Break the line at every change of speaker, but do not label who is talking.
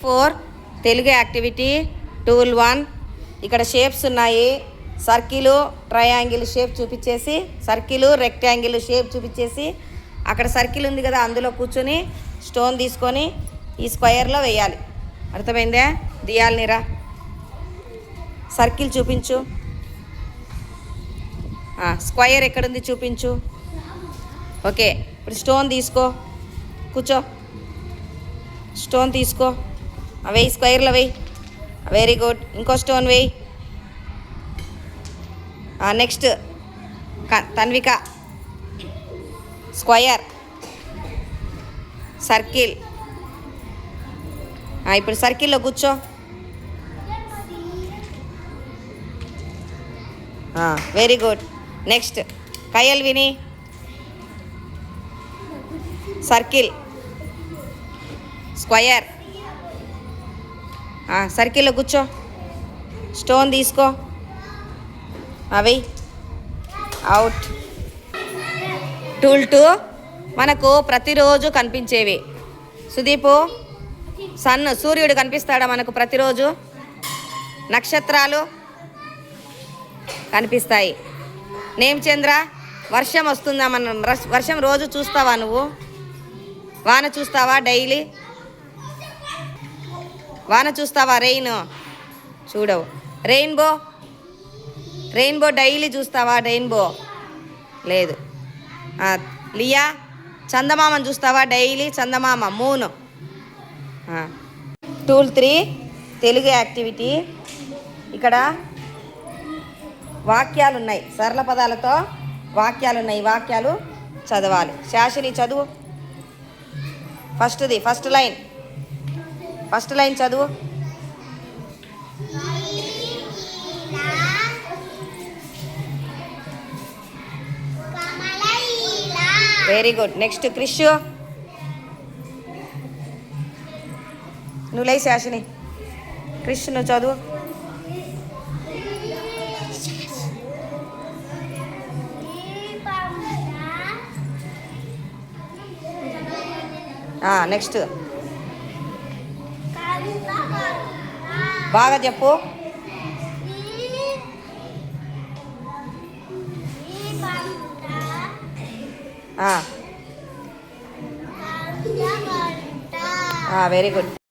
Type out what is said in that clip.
4 Telugu activity tool 1. ఇక్కడ shapes ఉన్నాయి. Circle, triangle shape చూపించేసి, సర్కిల్, రెక్టాంగిల్ షేప్ చూపించేసి, అక్కడ సర్కిల్ ఉంది కదా అందులో కూర్చొని స్టోన్ తీసుకొని ఈ స్క్వేర్లో వేయాలి. అర్థమైందా? దియాలనిరా సర్కిల్ చూపించు. స్క్వేర్ ఎక్కడుంది చూపించు. ఓకే, ఇప్పుడు స్టోన్ తీసుకో, కూర్చో. స్టోన్ తీసుకో, వెయ్యి స్క్వేర్లో వెయ్యి. Very good. ఇంకో స్టోన్ వెయ్యి. Next Tanvika square, circle. ఇప్పుడు సర్కిల్లో కూర్చో. Very good. నెక్స్ట్ కయల్ విని సర్కిల్, స్క్వేర్. సర్కిల్లో కూర్చో. స్టోన్ తీసుకో, అవి అవుట్. టూల్ 2 మనకు ప్రతిరోజు కనిపించేవి. సుదీపు, సూర్యుడు కనిపిస్తాడా మనకు ప్రతిరోజు? నక్షత్రాలు కనిపిస్తాయి. నేమచంద్ర, వర్షం వస్తుందా? మనం వర్షం రోజు చూస్తావా నువ్వు? వాన చూస్తావా డైలీ? వాన చూస్తావా? రెయిన్ చూడవు. రెయిన్బో డైలీ చూస్తావా? రెయిన్బో లేదు. లియా, చందమామను చూస్తావా డైలీ? చందమామ, మూన్. Tool 3 Telugu activity. ఇక్కడ వాక్యాలు ఉన్నాయి, సరళ పదాలతో వాక్యాలు ఉన్నాయి. వాక్యాలు చదవాలి. శాషిని చదువు. ఫస్ట్ లైన్ చదువు. Very good. నెక్స్ట్ క్రిష్, నువ్వు లై. శాషిని, క్రిష్ నువ్వు చదువు. నెక్స్ట్ బాగా చెప్పు. Very good.